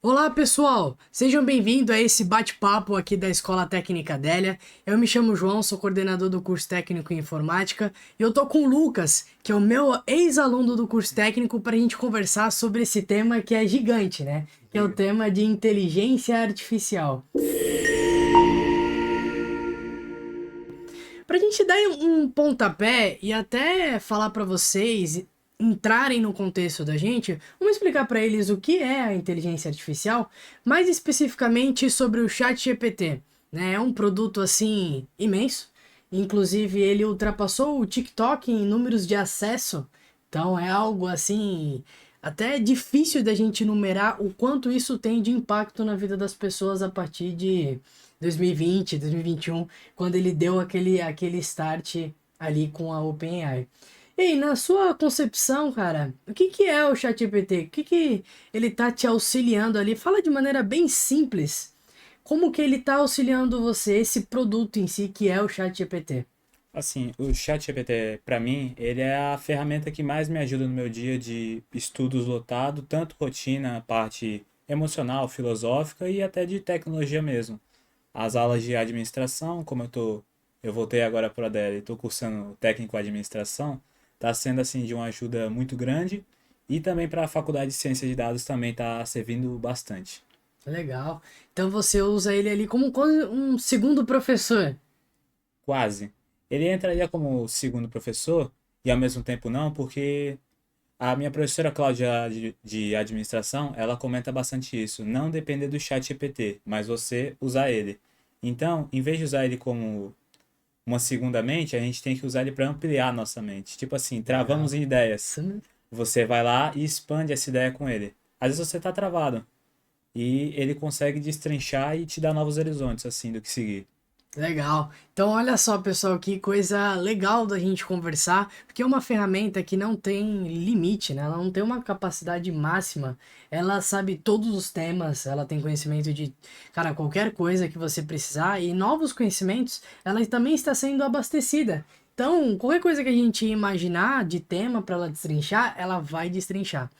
Olá pessoal, sejam bem-vindos a esse bate-papo aqui da Escola Técnica Adélia. Eu me chamo João, sou coordenador do curso técnico em informática e eu tô com o Lucas, que é o meu ex-aluno do curso técnico, para a gente conversar sobre esse tema que é gigante, né? Que é o tema de inteligência artificial. Para a gente dar um pontapé e até falar para vocês entrarem no contexto da gente, vamos explicar para eles o que é a inteligência artificial, mais especificamente sobre o ChatGPT, né? É um produto assim imenso, inclusive ele ultrapassou o TikTok em números de acesso, então é algo assim até difícil da gente numerar o quanto isso tem de impacto na vida das pessoas a partir de 2020, 2021, quando ele deu aquele start ali com a OpenAI. E aí, na sua concepção, cara, o que que é o ChatGPT? O que que ele tá te auxiliando ali? Fala de maneira bem simples. Como que ele tá auxiliando você, esse produto em si que é o ChatGPT? Assim, o ChatGPT, para mim, ele é a ferramenta que mais me ajuda no meu dia de estudos lotado, tanto rotina, parte emocional, filosófica e até de tecnologia mesmo. As aulas de administração, eu voltei agora para a DEL e estou cursando técnico em administração, está sendo assim de uma ajuda muito grande e também para a faculdade de ciência de dados também está servindo bastante. Legal. Então você usa ele ali como um segundo professor. Quase. Ele entraria como segundo professor e ao mesmo tempo não, porque a minha professora Cláudia de administração, ela comenta bastante isso. Não depender do chat GPT, mas você usar ele. Então, em vez de usar ele como uma segunda mente, a gente tem que usar ele para ampliar a nossa mente. Tipo assim, travamos Legal. em ideias. Isso. Você vai lá e expande essa ideia com ele. Às vezes você está travado e ele consegue destrinchar e te dar novos horizontes assim do que seguir. Legal. Então, olha só, pessoal, que coisa legal da gente conversar, porque é uma ferramenta que não tem limite, né? Ela não tem uma capacidade máxima. Ela sabe todos os temas, ela tem conhecimento de, cara, qualquer coisa que você precisar e novos conhecimentos, ela também está sendo abastecida. Então, qualquer coisa que a gente imaginar de tema para ela destrinchar, ela vai destrinchar.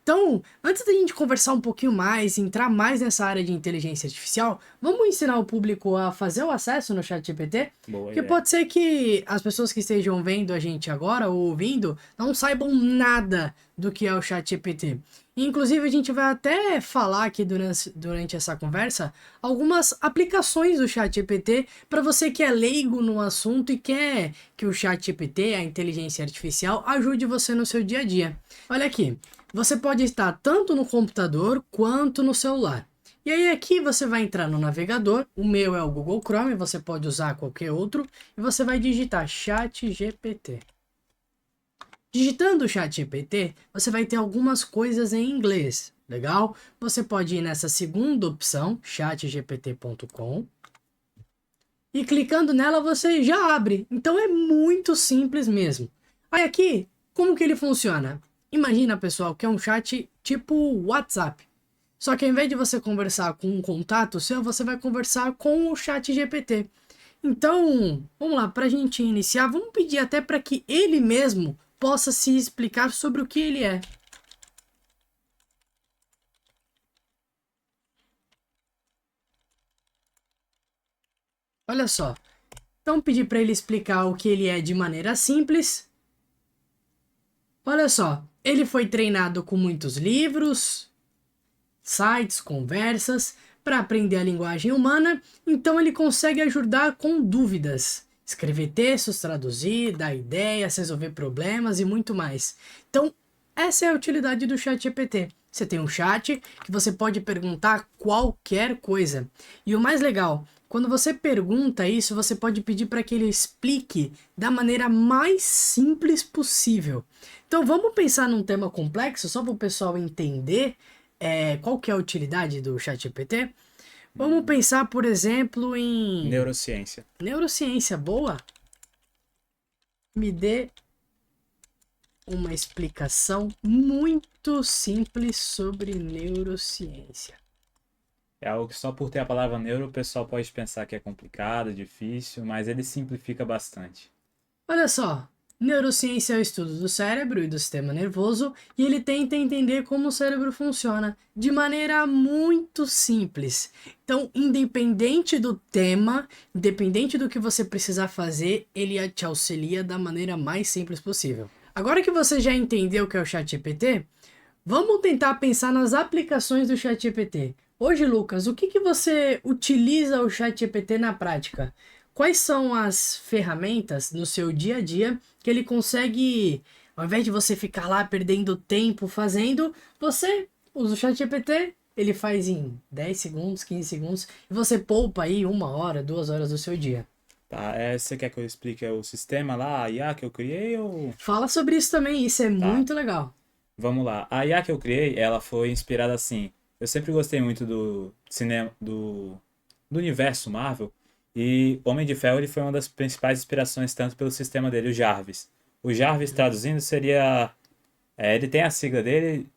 Então, antes da gente conversar um pouquinho mais, entrar mais nessa área de inteligência artificial, vamos ensinar o público a fazer o acesso no ChatGPT? Boa Porque ideia. pode ser que as pessoas que estejam vendo a gente agora ou ouvindo não saibam nada do que é o ChatGPT. Inclusive, a gente vai até falar aqui durante essa conversa algumas aplicações do ChatGPT para você que é leigo no assunto e quer que o ChatGPT, a inteligência artificial, ajude você no seu dia a dia. Olha aqui, você pode estar tanto no computador quanto no celular. E aí aqui você vai entrar no navegador, o meu é o Google Chrome, você pode usar qualquer outro, e você vai digitar ChatGPT. Digitando o ChatGPT, você vai ter algumas coisas em inglês, legal? Você pode ir nessa segunda opção, chatgpt.com, e clicando nela você já abre. Então é muito simples mesmo. Aí aqui, como que ele funciona? Imagina, pessoal, que é um chat tipo WhatsApp. Só que ao invés de você conversar com um contato seu, você vai conversar com o chat GPT. Então, vamos lá, para a gente iniciar, vamos pedir até para que ele mesmo possa se explicar sobre o que ele é. Olha só. Então, pedir para ele explicar o que ele é de maneira simples. Olha só, ele foi treinado com muitos livros, sites, conversas, para aprender a linguagem humana, então ele consegue ajudar com dúvidas, escrever textos, traduzir, dar ideias, resolver problemas e muito mais. Então, essa é a utilidade do chat GPT. Você tem um chat que você pode perguntar qualquer coisa. E o mais legal, quando você pergunta isso, você pode pedir para que ele explique da maneira mais simples possível. Então vamos pensar num tema complexo, só para o pessoal entender qual que é a utilidade do ChatGPT? Vamos Hum, pensar, por exemplo, em Neurociência. neurociência. Boa. Me dê uma explicação muito simples sobre neurociência. É algo que só por ter a palavra neuro o pessoal pode pensar que é complicado, difícil, mas ele simplifica bastante. Olha só. Neurociência é o estudo do cérebro e do sistema nervoso, e ele tenta entender como o cérebro funciona de maneira muito simples. Então, independente do tema, independente do que você precisar fazer, ele te auxilia da maneira mais simples possível. Agora que você já entendeu o que é o ChatGPT, vamos tentar pensar nas aplicações do ChatGPT. Hoje, Lucas, o que você utiliza o ChatGPT na prática? Quais são as ferramentas no seu dia a dia que ele consegue, ao invés de você ficar lá perdendo tempo fazendo, você usa o ChatGPT, ele faz em 10 segundos, 15 segundos, e você poupa aí 1 hora, 2 horas do seu dia. Tá, você quer que eu explique o sistema lá, a IA que eu criei ou... Fala sobre isso também, isso é Tá, muito legal. vamos lá. A IA que eu criei, ela foi inspirada assim. Eu sempre gostei muito do cinema, do universo Marvel. E Homem de Ferro ele foi uma das principais inspirações, tanto pelo sistema dele, o Jarvis. O Jarvis, traduzindo, seria. Ele tem a sigla dele,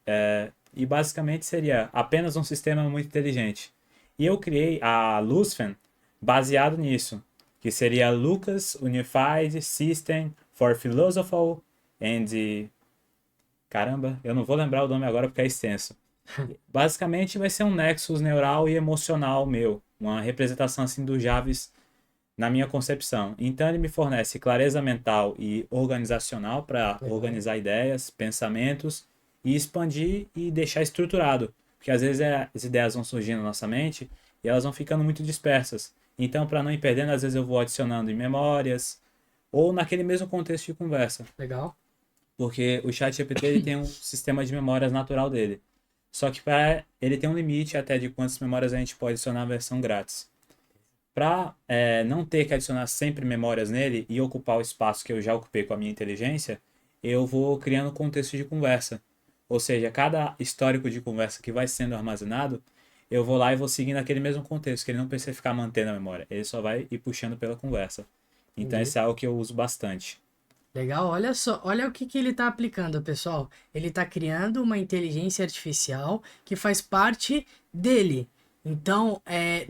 e basicamente seria apenas um sistema muito inteligente. E eu criei a Lucen baseado nisso, que seria Lucas Unified System for Philosophy and Caramba, eu não vou lembrar o nome agora porque é extenso. Basicamente vai ser um nexus neural e emocional meu, uma representação assim do Jarvis na minha concepção. Então ele me fornece clareza mental e organizacional para Legal. organizar ideias, pensamentos e expandir e deixar estruturado, porque às vezes as ideias vão surgindo na nossa mente e elas vão ficando muito dispersas. Então, para não ir perdendo, às vezes eu vou adicionando em memórias ou naquele mesmo contexto de conversa. Legal. Porque o ChatGPT ele tem um sistema de memórias natural dele. Só que para ele tem um limite até de quantas memórias a gente pode adicionar na versão grátis. Para não ter que adicionar sempre memórias nele e ocupar o espaço que eu já ocupei com a minha inteligência, eu vou criando contexto de conversa. Ou seja, cada histórico de conversa que vai sendo armazenado, eu vou lá e vou seguindo aquele mesmo contexto, que ele não precisa ficar mantendo a memória, ele só vai ir puxando pela conversa. Então, Entendi. isso é algo que eu uso bastante. Legal, olha só, olha o que ele está aplicando, pessoal. Ele está criando uma inteligência artificial que faz parte dele. Então,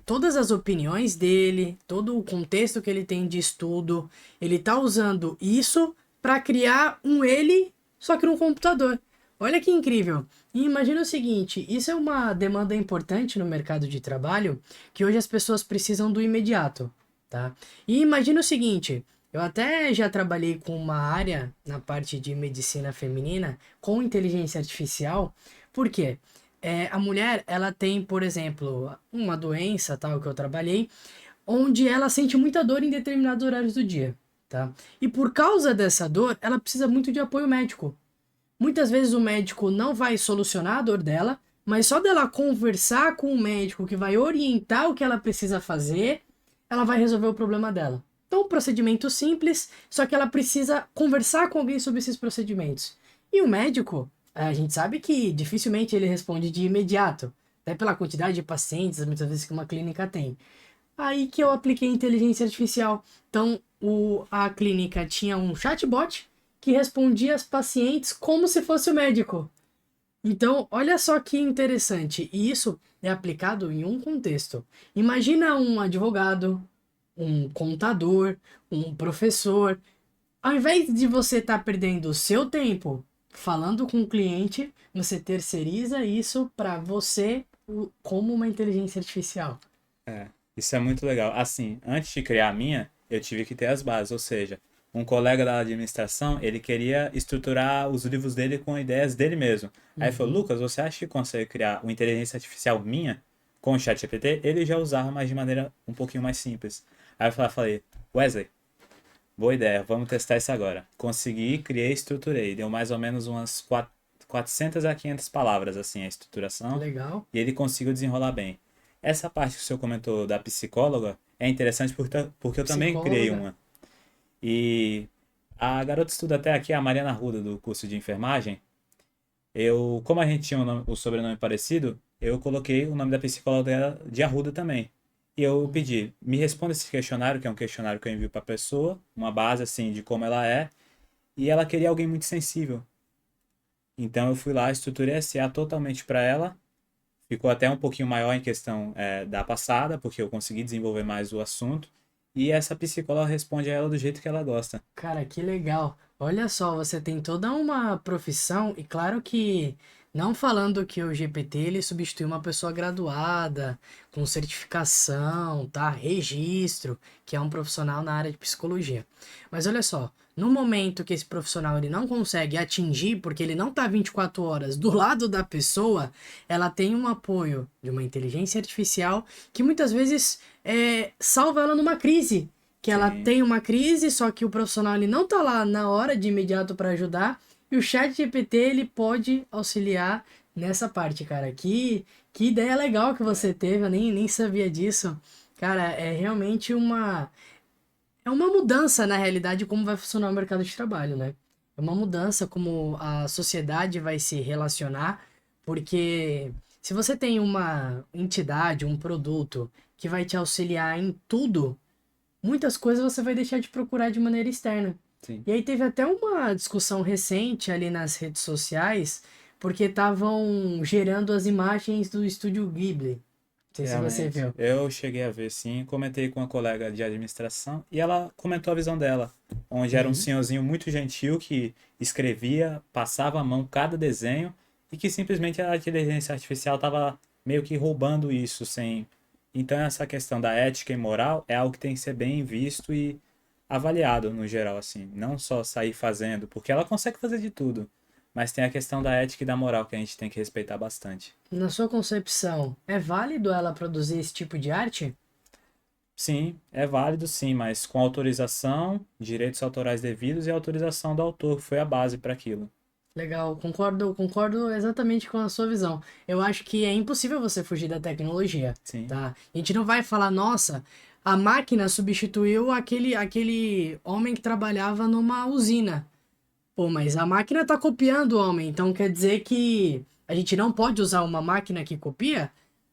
todas as opiniões dele, todo o contexto que ele tem de estudo, ele está usando isso para criar um ele, só que num computador. Olha que incrível. E imagina o seguinte, isso é uma demanda importante no mercado de trabalho, que hoje as pessoas precisam do imediato, tá? E imagina o seguinte, eu até já trabalhei com uma área na parte de medicina feminina com inteligência artificial. Por quê? A mulher, ela tem, por exemplo, uma doença, tal, que eu trabalhei, onde ela sente muita dor em determinados horários do dia, tá? E por causa dessa dor, ela precisa muito de apoio médico. Muitas vezes o médico não vai solucionar a dor dela, mas só dela conversar com o médico que vai orientar o que ela precisa fazer, ela vai resolver o problema dela. Então, um procedimento simples, só que ela precisa conversar com alguém sobre esses procedimentos. E o médico, a gente sabe que dificilmente ele responde de imediato, até pela quantidade de pacientes, muitas vezes que uma clínica tem. Aí que eu apliquei inteligência artificial. Então, a clínica tinha um chatbot que respondia às pacientes como se fosse o médico. Então, olha só que interessante. E isso é aplicado em um contexto. Imagina um advogado, um contador, um professor. Ao invés de você estar perdendo o seu tempo falando com o cliente, você terceiriza isso para você como uma inteligência artificial. É, isso é muito legal. Assim, antes de criar a minha, eu tive que ter as bases, ou seja, um colega da administração, ele queria estruturar os livros dele com ideias dele mesmo. Aí ele falou, Uhum. Lucas, você acha que consegue criar uma inteligência artificial minha com o ChatGPT? Ele já usava, mas de maneira um pouquinho mais simples. Aí eu falei, Wesley, boa ideia, vamos testar isso agora. Consegui, criei, estruturei. Deu mais ou menos umas 400 a 500 palavras, assim, a estruturação. Legal. E ele conseguiu desenrolar bem. Essa parte que o senhor comentou da psicóloga é interessante porque eu também criei Psicóloga. uma. E a garota estuda até aqui, a Mariana Arruda, do curso de enfermagem. Como a gente tinha o sobrenome parecido, eu coloquei o nome da psicóloga dela de Arruda também. E eu pedi, me responda esse questionário, que é um questionário que eu envio para a pessoa, uma base assim de como ela é, e ela queria alguém muito sensível. Então eu fui lá, estruturei SA totalmente para ela. Ficou até um pouquinho maior em questão da passada, porque eu consegui desenvolver mais o assunto. E essa psicóloga responde a ela do jeito que ela gosta. Cara, que legal. Olha só, você tem toda uma profissão, e claro que não falando que o GPT ele substitui uma pessoa graduada, com certificação, tá? Registro, que é um profissional na área de psicologia. Mas olha só, no momento que esse profissional ele não consegue atingir, porque ele não tá 24 horas do lado da pessoa, ela tem um apoio de uma inteligência artificial que muitas vezes salva ela numa crise que ela Sim, tem uma crise, só que o profissional ele não tá lá na hora de imediato para ajudar, e o chat GPT ele pode auxiliar nessa parte, cara. Que ideia legal que é, você teve, eu nem sabia disso. Cara, é uma mudança na realidade como vai funcionar o mercado de trabalho, né? É uma mudança como a sociedade vai se relacionar, porque se você tem uma entidade, um produto que vai te auxiliar em tudo, muitas coisas você vai deixar de procurar de maneira externa. sim, E aí teve até uma discussão recente ali nas redes sociais, porque estavam gerando as imagens do estúdio Ghibli. Não sei se você realmente. viu. Eu cheguei a ver, sim, comentei com uma colega de administração e ela comentou a visão dela, onde era um Uhum. senhorzinho muito gentil que escrevia, passava a mão cada desenho e que simplesmente a inteligência artificial estava meio que roubando isso sem. Então essa questão da ética e moral é algo que tem que ser bem visto e avaliado no geral, assim, não só sair fazendo, porque ela consegue fazer de tudo, mas tem a questão da ética e da moral que a gente tem que respeitar bastante. Na sua concepção, é válido ela produzir esse tipo de arte? Sim, é válido sim, mas com autorização, direitos autorais devidos e autorização do autor, que foi a base para aquilo. Legal, concordo exatamente com a sua visão. Eu acho que é impossível você fugir da tecnologia, Sim, tá? A gente não vai falar, nossa, a máquina substituiu aquele homem que trabalhava numa usina. Pô, mas a máquina tá copiando o homem, então quer dizer que a gente não pode usar uma máquina que copia?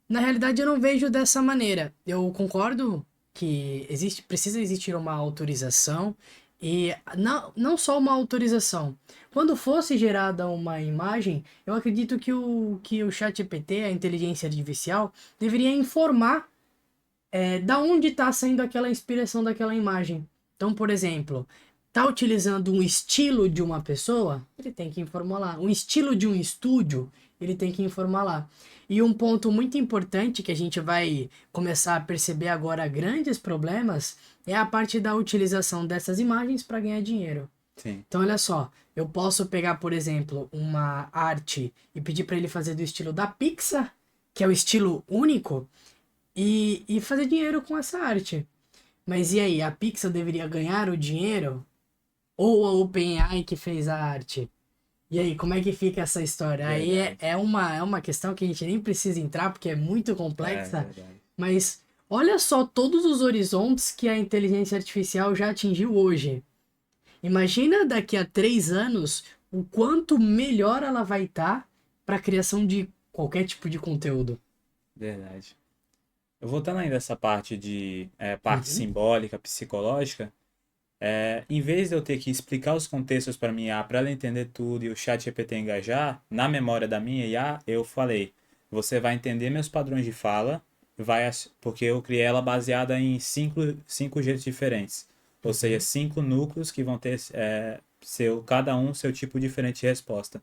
Na realidade, eu não vejo dessa maneira. Eu concordo que precisa existir uma autorização e não só uma autorização. Quando fosse gerada uma imagem, eu acredito que o ChatGPT, a inteligência artificial, deveria informar da onde está saindo aquela inspiração daquela imagem. Então, por exemplo, tá utilizando um estilo de uma pessoa, ele tem que informar lá. Um estilo de um estúdio, ele tem que informar lá. E um ponto muito importante que a gente vai começar a perceber agora grandes problemas é a parte da utilização dessas imagens para ganhar dinheiro. sim, Então, olha só, eu posso pegar, por exemplo, uma arte e pedir para ele fazer do estilo da Pixar, que é o estilo único, e fazer dinheiro com essa arte. Mas e aí, a Pixar deveria ganhar o dinheiro? Ou a OpenAI que fez a arte? E aí, como é que fica essa história? Aí verdade. é uma questão que a gente nem precisa entrar porque é muito É complexa, verdade. mas olha só todos os horizontes que a inteligência artificial já atingiu hoje. Imagina daqui a 3 anos o quanto melhor ela vai estar para a criação de qualquer tipo de conteúdo. Verdade. Eu voltando ainda essa parte de parte Uhum. simbólica, psicológica, em vez de eu ter que explicar os contextos para minha IA para ela entender tudo e o chat GPT engajar, na memória da minha IA, eu falei, você vai entender meus padrões de fala, porque eu criei ela baseada em cinco jeitos diferentes. Ou seja, Uhum. 5 núcleos que vão ter cada um seu tipo diferente de resposta.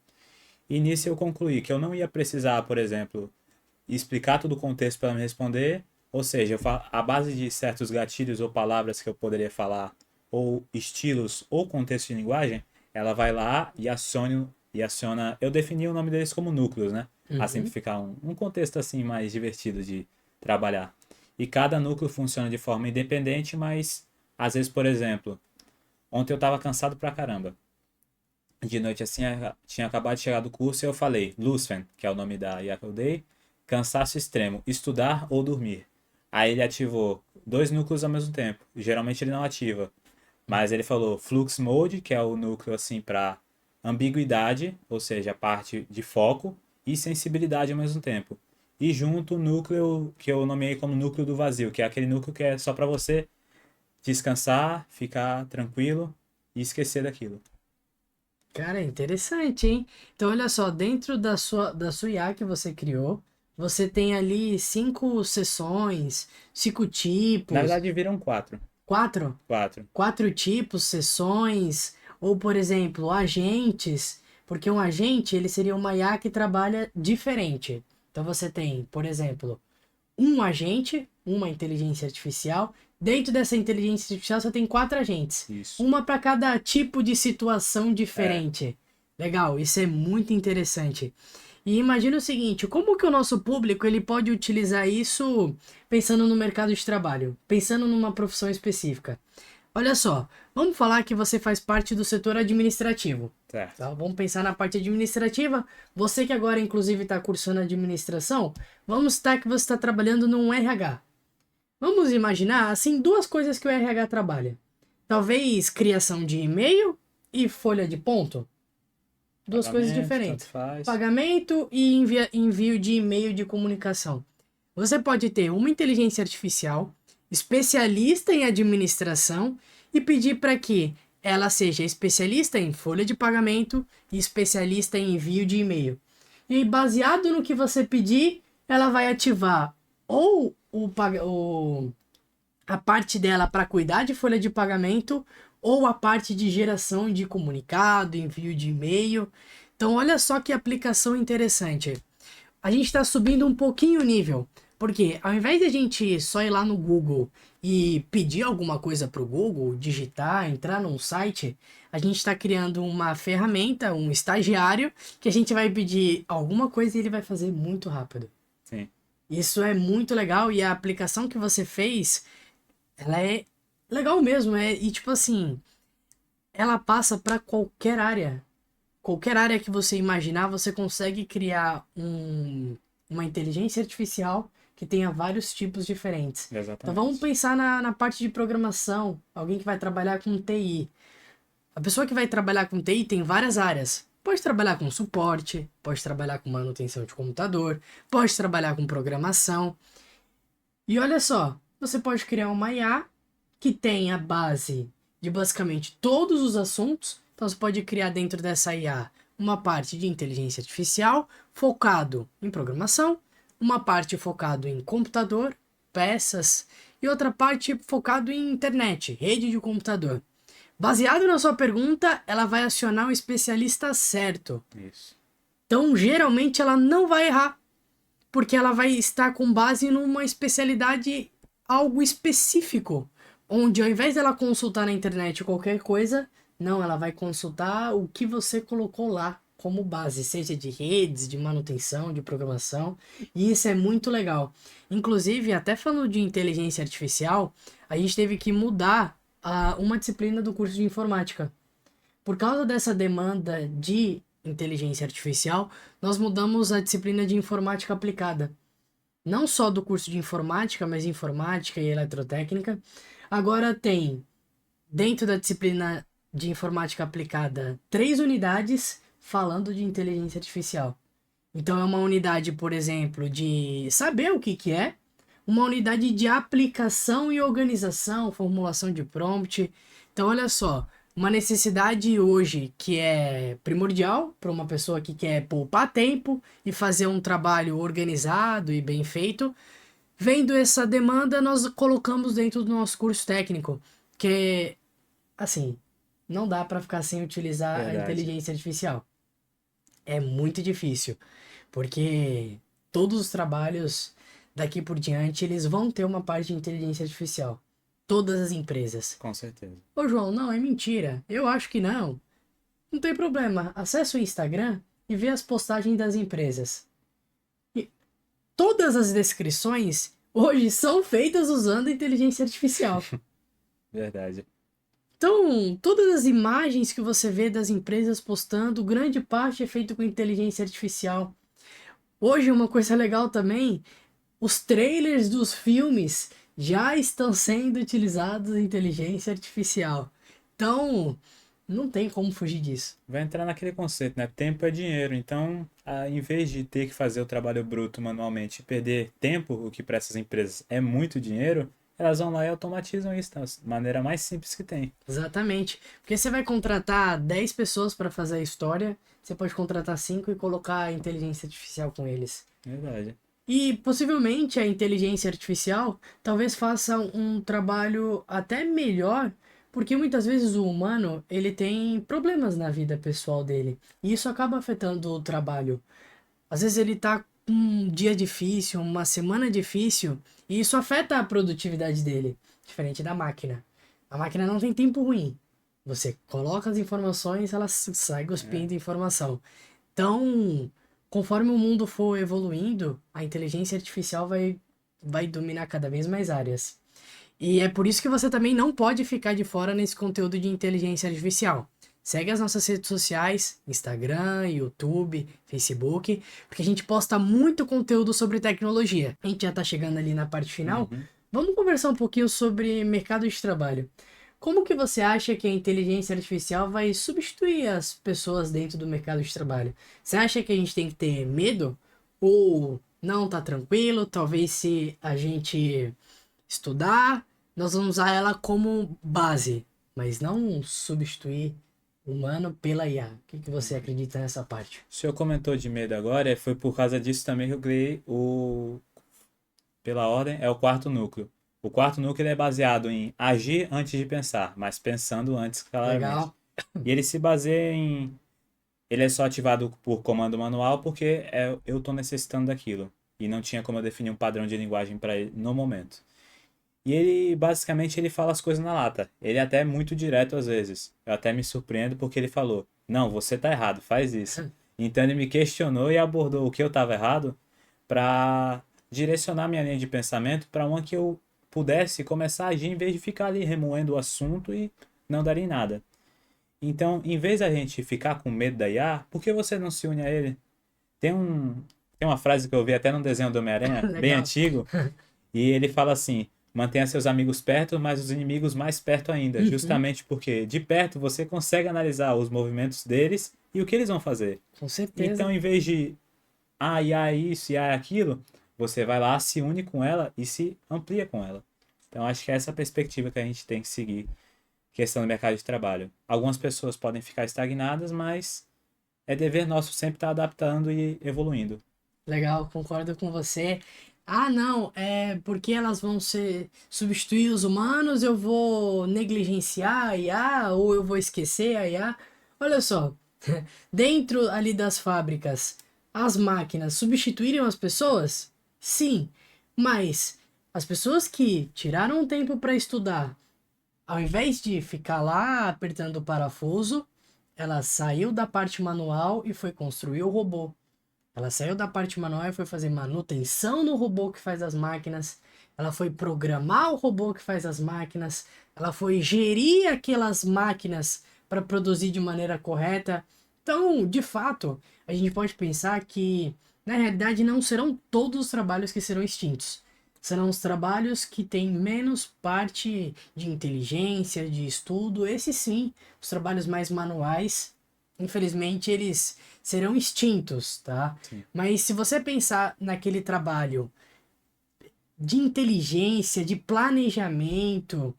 E nisso eu concluí que eu não ia precisar, por exemplo, explicar todo o contexto para me responder, ou seja, a base de certos gatilhos ou palavras que eu poderia falar, ou estilos ou contexto de linguagem, ela vai lá e aciona. Eu defini o nome deles como núcleos, né? Assim, para Uhum. ficar um contexto assim mais divertido de trabalhar. E cada núcleo funciona de forma independente, mas às vezes, por exemplo, ontem eu estava cansado pra caramba. De noite assim, tinha acabado de chegar do curso e eu falei, Lucifen, que é o nome da IA que eu dei, cansaço extremo, estudar ou dormir. Aí ele ativou 2 núcleos ao mesmo tempo. Geralmente ele não ativa, mas ele falou Flux Mode, que é o núcleo assim para ambiguidade, ou seja, a parte de foco e sensibilidade ao mesmo tempo. E junto o núcleo que eu nomeei como núcleo do vazio, que é aquele núcleo que é só para você descansar, ficar tranquilo e esquecer daquilo. Cara, interessante, hein? Então, olha só, dentro da sua IA que você criou, você tem ali 5 sessões, 5 Na tipos, verdade viram quatro. quatro, Quatro. 4 tipos, sessões. Ou, por exemplo, agentes, porque um agente, ele seria uma IA que trabalha diferente. Então você tem, por exemplo, um agente, uma inteligência artificial. Dentro dessa inteligência artificial você tem 4 agentes. Isso. Uma para cada tipo de situação É. diferente. Legal, isso é muito interessante. E imagina o seguinte, como que o nosso público ele pode utilizar isso pensando no mercado de trabalho, pensando numa profissão específica? Olha só, vamos falar que você faz parte do setor administrativo. Certo. Tá? Vamos pensar na parte administrativa. Você que agora, inclusive, está cursando administração, vamos citar que você está trabalhando num RH. Vamos imaginar, assim, 2 coisas que o RH trabalha. Talvez criação de e-mail e folha de ponto. 2 coisas Pagamento, diferentes. tanto faz. Pagamento e envio de e-mail de comunicação. Você pode ter uma inteligência artificial, especialista em administração, e pedir para que ela seja especialista em folha de pagamento e especialista em envio de e-mail. E baseado no que você pedir, ela vai ativar ou a parte dela para cuidar de folha de pagamento ou a parte de geração de comunicado, envio de e-mail. Então, olha só que aplicação interessante. A gente está subindo um pouquinho o nível, porque ao invés de a gente só ir lá no Google e pedir alguma coisa para o Google, digitar, entrar num site, a gente está criando uma ferramenta, um estagiário, que a gente vai pedir alguma coisa e ele vai fazer muito rápido. Sim. Isso é muito legal e a aplicação que você fez, ela é legal mesmo, e tipo assim, ela passa para qualquer área. Qualquer área que você imaginar, você consegue criar uma inteligência artificial que tenha vários tipos diferentes. Exatamente. Então vamos pensar na parte de programação, alguém que vai trabalhar com TI. A pessoa que vai trabalhar com TI tem várias áreas. Pode trabalhar com suporte, pode trabalhar com manutenção de computador, pode trabalhar com programação. E olha só, você pode criar uma IA que tem a base de basicamente todos os assuntos. Então você pode criar dentro dessa IA uma parte de inteligência artificial focado em programação, uma parte focado em computador, peças e outra parte focado em internet, rede de computador. Baseado na sua pergunta, ela vai acionar o especialista certo. Isso. Então, geralmente ela não vai errar, porque ela vai estar com base numa especialidade, algo específico, onde ao invés dela consultar na internet qualquer coisa, não, ela vai consultar o que você colocou lá como base, seja de redes, de manutenção, de programação, e isso é muito legal. Inclusive, até falando de inteligência artificial, a gente teve que mudar uma disciplina do curso de informática. Por causa dessa demanda de inteligência artificial, nós mudamos a disciplina de informática aplicada. Não só do curso de informática, mas informática e eletrotécnica. Agora tem, dentro da disciplina de informática aplicada, 3 unidades falando de inteligência artificial. Então é uma unidade, por exemplo, de saber o que é, uma unidade de aplicação e organização, formulação de prompt. Então olha só, uma necessidade hoje que é primordial para uma pessoa que quer poupar tempo e fazer um trabalho organizado e bem feito. Vendo essa demanda, nós colocamos dentro do nosso curso técnico, que assim, não dá para ficar sem utilizar a inteligência artificial. É muito difícil, porque todos os trabalhos daqui por diante, eles vão ter uma parte de inteligência artificial. Todas as empresas. Com certeza. Ô, João, não, é mentira. Eu acho que não. Não tem problema. Acesse o Instagram e vê as postagens das empresas. E todas as descrições hoje são feitas usando inteligência artificial. Verdade. Então, todas as imagens que você vê das empresas postando, grande parte é feito com inteligência artificial. Hoje, uma coisa legal também, os trailers dos filmes já estão sendo utilizados em inteligência artificial. Então, não tem como fugir disso. Vai entrar naquele conceito, né? Tempo é dinheiro. Então, em vez de ter que fazer o trabalho bruto manualmente e perder tempo, o que para essas empresas é muito dinheiro, elas vão lá e automatizam isso da maneira mais simples que tem. Exatamente. Porque você vai contratar 10 pessoas para fazer a história, você pode contratar 5 e colocar a inteligência artificial com eles. Verdade. E possivelmente a inteligência artificial talvez faça um trabalho até melhor, Porque muitas vezes o humano, ele tem problemas na vida pessoal dele. E isso acaba afetando o trabalho. Às vezes ele tá com um dia difícil, uma semana difícil, e isso afeta a produtividade dele. Diferente da máquina. A máquina não tem tempo ruim. Você coloca as informações, ela sai É. cuspindo informação. Então, conforme o mundo for evoluindo, a inteligência artificial vai dominar cada vez mais áreas. E é por isso que você também não pode ficar de fora nesse conteúdo de inteligência artificial. Segue as nossas redes sociais, Instagram, YouTube, Facebook, porque a gente posta muito conteúdo sobre tecnologia. A gente já está chegando ali na parte final. Uhum. Vamos conversar um pouquinho sobre mercado de trabalho. Como que você acha que a inteligência artificial vai substituir as pessoas dentro do mercado de trabalho? Você acha que a gente tem que ter medo? Ou não, tá tranquilo? Talvez se a gente estudar, nós vamos usar ela como base, mas não substituir o humano pela IA. O que você acredita nessa parte? O senhor comentou de medo agora, foi por causa disso também que eu criei pela ordem, é o quarto núcleo. O quarto núcleo é baseado em agir antes de pensar, mas pensando antes claramente. Legal? E ele se baseia em. Ele é só ativado por comando manual porque eu estou necessitando daquilo. E não tinha como eu definir um padrão de linguagem para ele no momento. E ele, basicamente, ele fala as coisas na lata. Ele é até muito direto às vezes. Eu até me surpreendo porque ele falou: Não, você tá errado, faz isso. Então ele me questionou e abordou o que eu estava errado para direcionar minha linha de pensamento para uma que eu pudesse começar a agir em vez de ficar ali remoendo o assunto e não dar em nada. Então, em vez da gente ficar com medo da IA, por que você não se une a ele? Tem um, tem uma frase que eu vi até num desenho do Homem-Aranha, bem Legal. antigo, e ele fala assim: mantenha seus amigos perto, mas os inimigos mais perto ainda. Uhum, Justamente porque de perto você consegue analisar os movimentos deles e o que eles vão fazer. com Então, certeza. em vez de IA é isso, IA é aquilo, você vai lá, se une com ela e se amplia com ela. Então, acho que é essa perspectiva que a gente tem que seguir, questão do mercado de trabalho. Algumas pessoas podem ficar estagnadas, mas é dever nosso sempre estar adaptando e evoluindo. Legal, concordo com você. Ah, não, é porque elas vão ser substituir os humanos, eu vou negligenciar a IA ou eu vou esquecer a IA. Olha só, dentro ali das fábricas, as máquinas substituíram as pessoas? Sim, mas as pessoas que tiraram um tempo para estudar, ao invés de ficar lá apertando o parafuso, ela saiu da parte manual e foi construir o robô. Ela saiu da parte manual e foi fazer manutenção no robô que faz as máquinas. Ela foi programar o robô que faz as máquinas. Ela foi gerir aquelas máquinas para produzir de maneira correta. Então, de fato, a gente pode pensar que, na realidade, não serão todos os trabalhos que serão extintos. Serão os trabalhos que têm menos parte de inteligência, de estudo. Esses sim, os trabalhos mais manuais, infelizmente, eles serão extintos, tá? Sim. Mas se você pensar naquele trabalho de inteligência, de planejamento,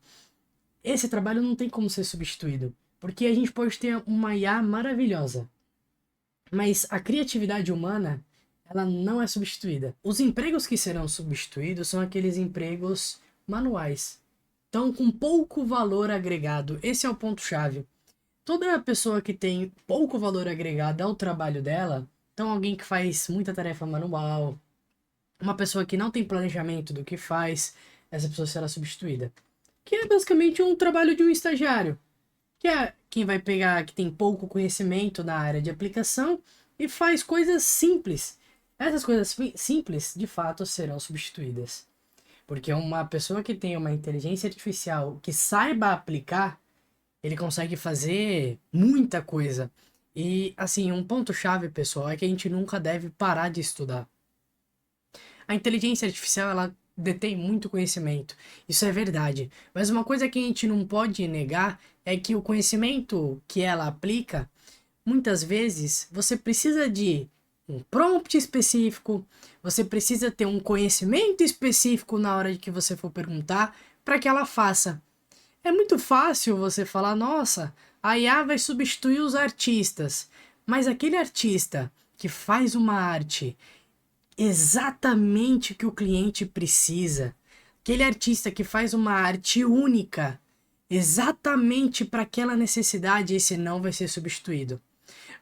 esse trabalho não tem como ser substituído. Porque a gente pode ter uma IA maravilhosa, mas a criatividade humana, ela não é substituída. Os empregos que serão substituídos são aqueles empregos manuais. Então, com pouco valor agregado, esse é o ponto-chave. Toda pessoa que tem pouco valor agregado ao trabalho dela, então alguém que faz muita tarefa manual, uma pessoa que não tem planejamento do que faz, essa pessoa será substituída. Que é basicamente um trabalho de um estagiário, que é quem vai pegar, que tem pouco conhecimento na área de aplicação e faz coisas simples. Essas coisas simples, de fato, serão substituídas. Porque uma pessoa que tem uma inteligência artificial que saiba aplicar, ele consegue fazer muita coisa. E, assim, um ponto-chave, pessoal, é que a gente nunca deve parar de estudar. A inteligência artificial, ela detém muito conhecimento. Isso é verdade. Mas uma coisa que a gente não pode negar é que o conhecimento que ela aplica, muitas vezes, você precisa de um prompt específico, você precisa ter um conhecimento específico na hora de que você for perguntar para que ela faça. É muito fácil você falar, nossa, a IA vai substituir os artistas. Mas aquele artista que faz uma arte exatamente o que o cliente precisa, aquele artista que faz uma arte única, exatamente para aquela necessidade, esse não vai ser substituído.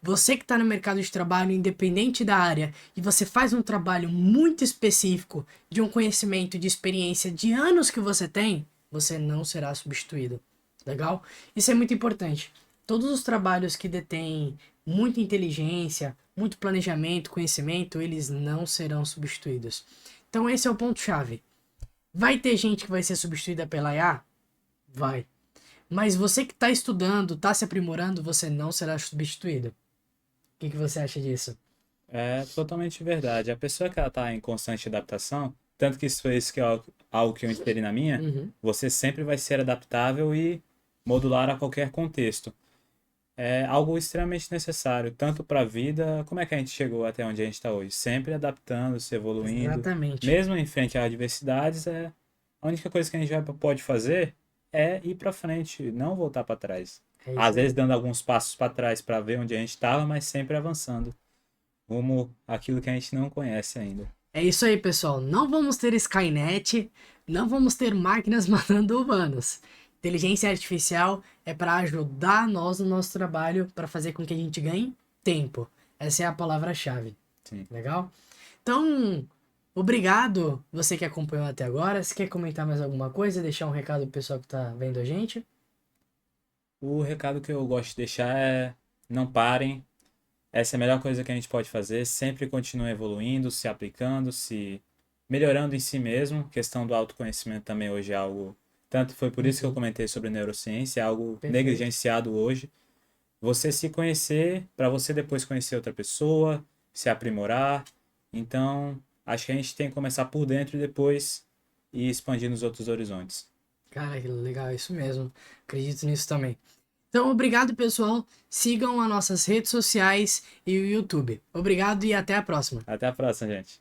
Você que está no mercado de trabalho, independente da área, e você faz um trabalho muito específico de um conhecimento, de experiência de anos que você tem, você não será substituído. Legal? Isso é muito importante. Todos os trabalhos que detêm muita inteligência, muito planejamento, conhecimento, eles não serão substituídos. Então esse é o ponto-chave. Vai ter gente que vai ser substituída pela IA? Vai. Mas você que está estudando, está se aprimorando, você não será substituído. O que você acha disso? É totalmente verdade. A pessoa que ela está em constante adaptação, tanto que isso foi isso que é algo que eu inseri na minha, Uhum. você sempre vai ser adaptável e modular a qualquer contexto. É algo extremamente necessário, tanto para a vida, como é que a gente chegou até onde a gente está hoje? Sempre adaptando, se evoluindo, Exatamente. mesmo em frente a adversidades, a única coisa que a gente pode fazer é ir para frente, não voltar para trás. É Às isso vezes aí. dando alguns passos para trás para ver onde a gente estava, mas sempre avançando, rumo àquilo que a gente não conhece ainda. É isso aí, pessoal. Não vamos ter Skynet, não vamos ter máquinas matando humanos. Inteligência artificial é para ajudar nós no nosso trabalho, para fazer com que a gente ganhe tempo. Essa é a palavra-chave. Sim. Legal? Então, obrigado você que acompanhou até agora. Se quer comentar mais alguma coisa, deixar um recado pro pessoal que tá vendo a gente. O recado que eu gosto de deixar é: não parem. Essa é a melhor coisa que a gente pode fazer. Sempre continue evoluindo, se aplicando, se melhorando em si mesmo. A questão do autoconhecimento também hoje é algo. Tanto foi por isso que eu Uhum, comentei sobre neurociência, é algo perfeito. negligenciado hoje. Você se conhecer para você depois conhecer outra pessoa, se aprimorar. Então, acho que a gente tem que começar por dentro e depois ir expandindo os outros horizontes. Cara, que legal, isso mesmo. Acredito nisso também. Então, obrigado, pessoal. Sigam as nossas redes sociais e o YouTube. Obrigado e até a próxima. Até a próxima, gente.